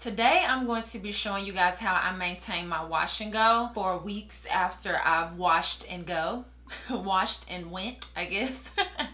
Today I'm going to be showing you guys how I maintain my wash and go for weeks after I've washed and go. Washed and went, I guess,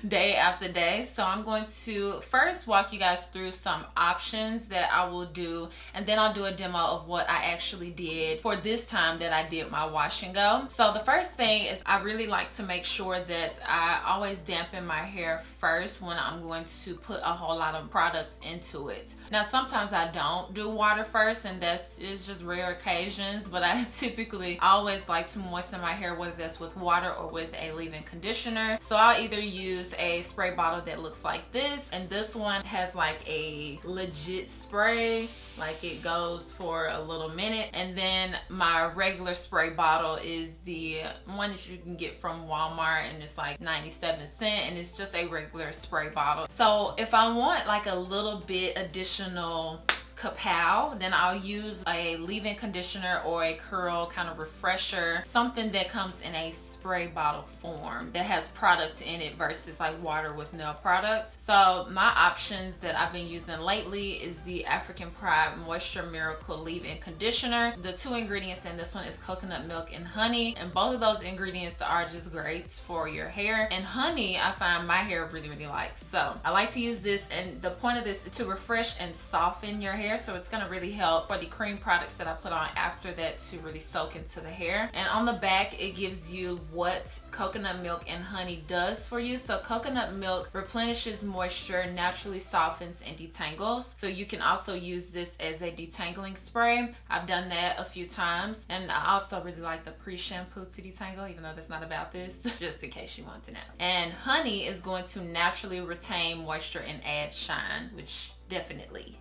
day after day. So I'm going to first walk you guys through some options that I will do, and then I'll do a demo of what I actually did for this time that I did my wash and go. So the first thing is I really like to make sure that I always dampen my hair first when I'm going to put a whole lot of products into it. Now sometimes I don't do water first, and it's just rare occasions, but I typically always like to moisten my hair, whether that's with water or with a leave-in conditioner. So I'll either use a spray bottle that looks like this, and this one has like a legit spray, like it goes for a little minute, and then my regular spray bottle is the one that you can get from Walmart, and it's like 97 cents, and it's just a regular spray bottle. So if I want like a little bit additional kapow, then I'll use a leave-in conditioner or a curl kind of refresher, something that comes in a spray bottle form that has product in it versus like water with no products. So my options that I've been using lately is the African Pride Moisture Miracle leave-in conditioner. The two ingredients in this one is coconut milk and honey, and both of those ingredients are just great for your hair. And honey, I find my hair really likes. So I like to use this, and the point of this is to refresh and soften your hair. So it's gonna really help for the cream products that I put on after that to really soak into the hair. And on the back, it gives you what coconut milk and honey does for you. So coconut milk replenishes moisture, naturally softens and detangles. So you can also use this as a detangling spray. I've done that a few times, and I also really like the pre-shampoo to detangle, even though that's not about this, just in case you want to know. And honey is going to naturally retain moisture and add shine, which definitely.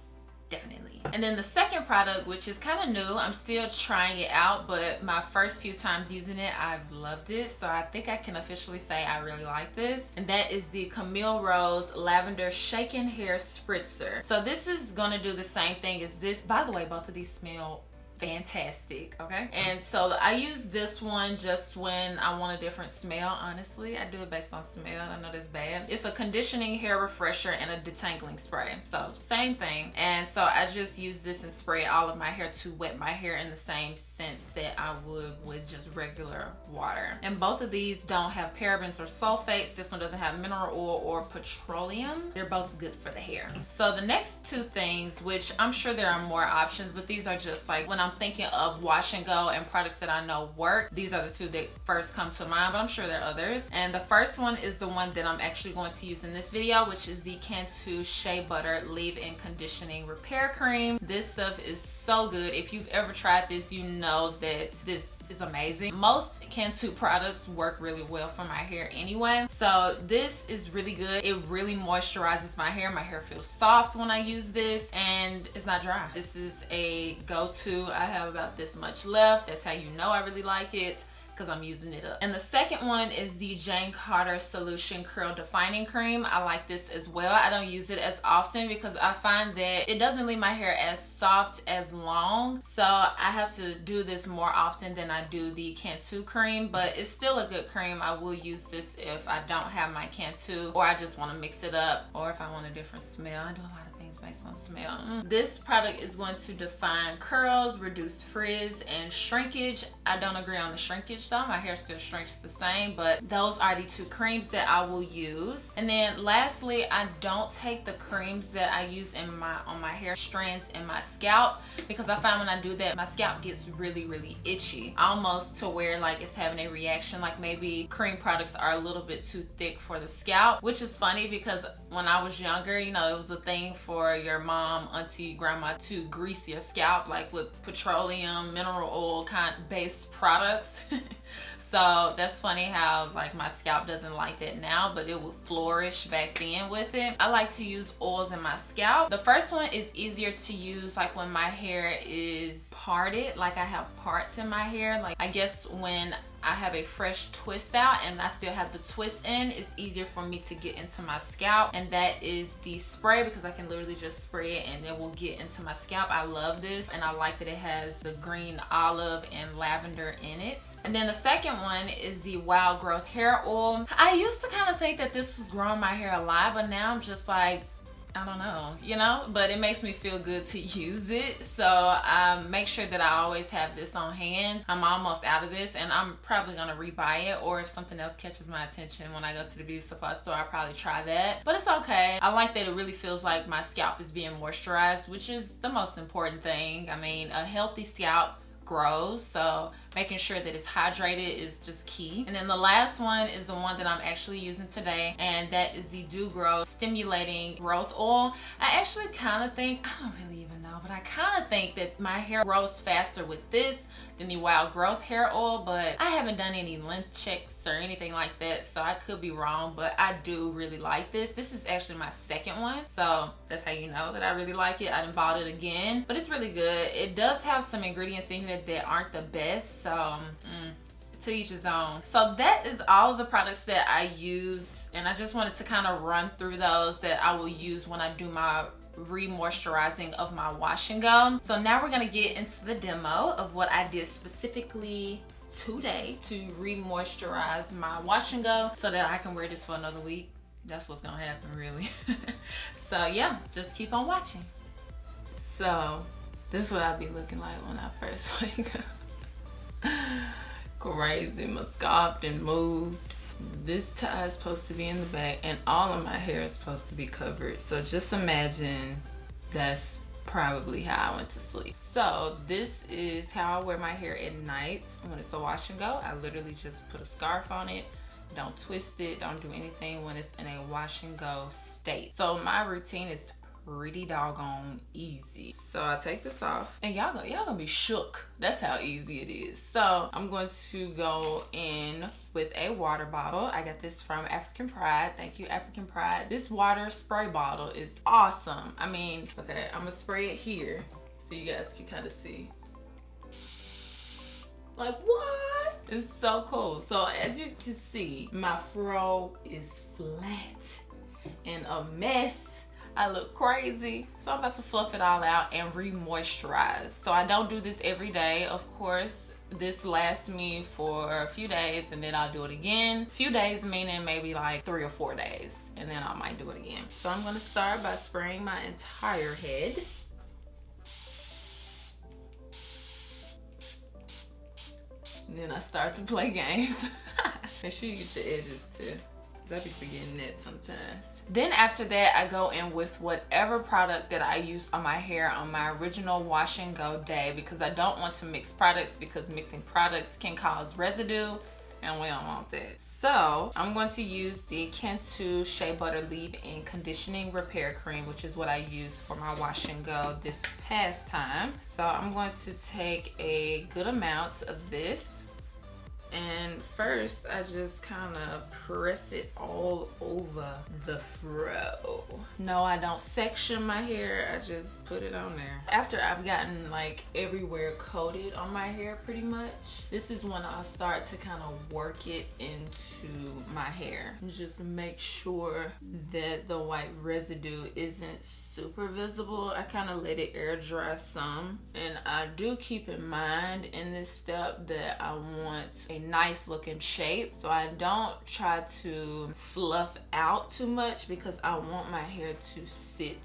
And then the second product, which is kind of new, I'm still trying it out, but my first few times using it, I've loved it. So I think I can officially say I really like this. And that is the Camille Rose Lavender Shaken Hair Spritzer. So this is gonna do the same thing as this. By the way, both of these smell fantastic, okay? And so I use this one just when I want a different smell. Honestly, I do it based on smell. I know that's bad. It's a conditioning hair refresher and a detangling spray, so same thing. And so I just use this and spray all of my hair to wet my hair in the same sense that I would with just regular water. And both of these don't have parabens or sulfates. This one doesn't have mineral oil or petroleum. They're both good for the hair. So the next two things, which I'm sure there are more options, but these are just like when I'm thinking of wash and go and products that I know work, these are the two that first come to mind, but I'm sure there are others. And the first one is the one that I'm actually going to use in this video, which is the Cantu Shea Butter Leave-In Conditioning Repair Cream. This stuff is so good. If you've ever tried this, you know that this is amazing. Most Cantu products work really well for my hair anyway, so this is really good. It really moisturizes my hair. My hair feels soft when I use this, and it's not dry. This is a go-to. I have about this much left. That's how you know I really like it, because I'm using it up. And the second one is the Jane Carter Solution Curl Defining Cream. I like this as well. I don't use it as often because I find that it doesn't leave my hair as soft as long. So I have to do this more often than I do the Cantu cream, but it's still a good cream. I will use this if I don't have my Cantu, or I just want to mix it up, or if I want a different smell. I do a lot of things based on smell. This product is going to define curls, reduce frizz, and shrinkage. I don't agree on the shrinkage though. My hair still shrinks the same, but those are the two creams that I will use. And then lastly, I don't take the creams that I use on my hair strands in my scalp, because I find when I do that, my scalp gets really itchy, almost to where like it's having a reaction, like maybe cream products are a little bit too thick for the scalp, which is funny because when I was younger, you know, it was a thing for your mom, auntie, grandma to grease your scalp like with petroleum, mineral oil kind of based products. So that's funny how like my scalp doesn't like that now, but it would flourish back then with it. I like to use oils in my scalp. The first one is easier to use like when my hair is parted, like I have parts in my hair. Like I guess when I have a fresh twist out and I still have the twist in, it's easier for me to get into my scalp, and that is the spray, because I can literally just spray it and it will get into my scalp. I love this, and I like that it has the green olive and lavender in it. And then the second one is the Wild Growth Hair Oil. I used to kind of think that this was growing my hair a lot, but now I'm just like, I don't know, you know, but it makes me feel good to use it. So I make sure that I always have this on hand. I'm almost out of this and I'm probably gonna rebuy it, or if something else catches my attention when I go to the beauty supply store, I'll probably try that. But it's okay. I like that it really feels like my scalp is being moisturized, which is the most important thing. I mean, a healthy scalp grows, so making sure that it's hydrated is just key. And then the last one is the one that I'm actually using today, and that is the Gro Stimulating Growth Oil. I actually kind of think, I don't really even know, but I kind of think that my hair grows faster with this than the Wild Growth hair oil, but I haven't done any length checks or anything like that, so I could be wrong, but I do really like this. This is actually my second one, so that's how you know that I really like it. I done bought it again, but it's really good. It does have some ingredients in here that aren't the best, so to each his own. So that is all of the products that I use, and I just wanted to kind of run through those that I will use when I do my re-moisturizing of my wash and go. So now we're gonna get into the demo of what I did specifically today to re-moisturize my wash and go so that I can wear this for another week. That's what's gonna happen, really. So yeah, just keep on watching. So this is what I'll be looking like when I first wake up. Crazy, my scalp and moved. This tie is supposed to be in the back and all of my hair is supposed to be covered. So just imagine that's probably how I went to sleep. So this is how I wear my hair at night when it's a wash and go. I literally just put a scarf on it. Don't twist it, don't do anything when it's in a wash and go state. So my routine is pretty doggone easy. So I take this off and y'all gonna be shook. That's how easy it is. So I'm going to go in with a water bottle. I got this from African Pride. Thank you, African Pride. This water spray bottle is awesome. I mean, okay, I'm gonna spray it here so you guys can kind of see. Like, what? It's so cool. So as you can see, my fro is flat and a mess. I look crazy. So I'm about to fluff it all out and re-moisturize. So I don't do this every day, of course. This lasts me for a few days and then I'll do it again. A few days meaning maybe like 3 or 4 days, and then I might do it again. So I'm gonna start by spraying my entire head. And then I start to play games. Make sure you get your edges too. I be forgetting that sometimes. Then after that, I go in with whatever product that I use on my hair on my original wash and go day, because I don't want to mix products, because mixing products can cause residue and we don't want that. So I'm going to use the Cantu Shea Butter Leave-In Conditioning Repair Cream, which is what I used for my wash and go this past time. So I'm going to take a good amount of this. And first, I just kind of press it all over the fro. No, I don't section my hair. I just put it on there. After I've gotten like everywhere coated on my hair pretty much, this is when I'll start to kind of work it into my hair. Just make sure that the white residue isn't super visible. I kind of let it air dry some. And I do keep in mind in this step that I want a nice looking shape, so I don't try to fluff out too much because I want my hair to sit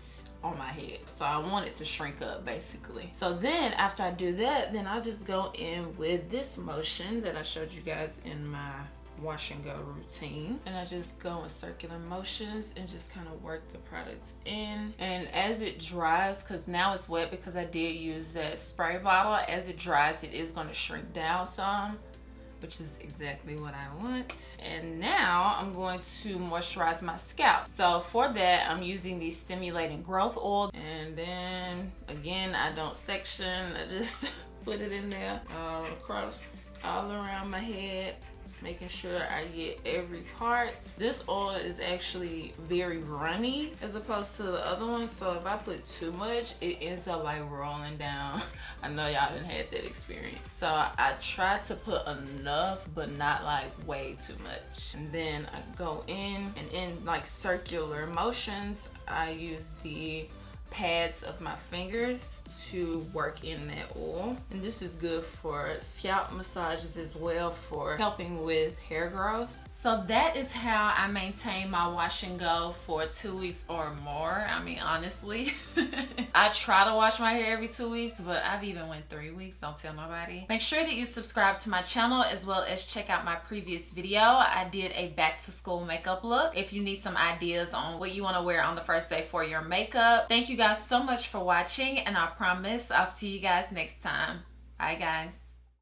on my head. So I want it to shrink up basically. So then after I do that, then I'll just go in with this motion that I showed you guys in my wash and go routine, and I just go in circular motions and just kind of work the product in. And as it dries, because now it's wet because I did use that spray bottle, as it dries it is going to shrink down some, which is exactly what I want. And now I'm going to moisturize my scalp. So for that, I'm using the Stimulating Growth Oil. And then again, I don't section, I just put it in there all across, all around my head, making sure I get every part. This oil is actually very runny as opposed to the other one, so if I put too much, it ends up like rolling down. I know y'all done had that experience. So I try to put enough, but not like way too much. And then I go in, and in like circular motions, I use the pads of my fingers to work in that oil. And this is good for scalp massages as well, for helping with hair growth. So that is how I maintain my wash and go for 2 weeks or more. I mean, honestly, I try to wash my hair every 2 weeks, but I've even went 3 weeks. Don't tell nobody. Make sure that you subscribe to my channel as well as check out my previous video. I did a back to school makeup look. If you need some ideas on what you want to wear on the first day for your makeup. Thank you guys so much for watching, and I promise I'll see you guys next time. Bye guys.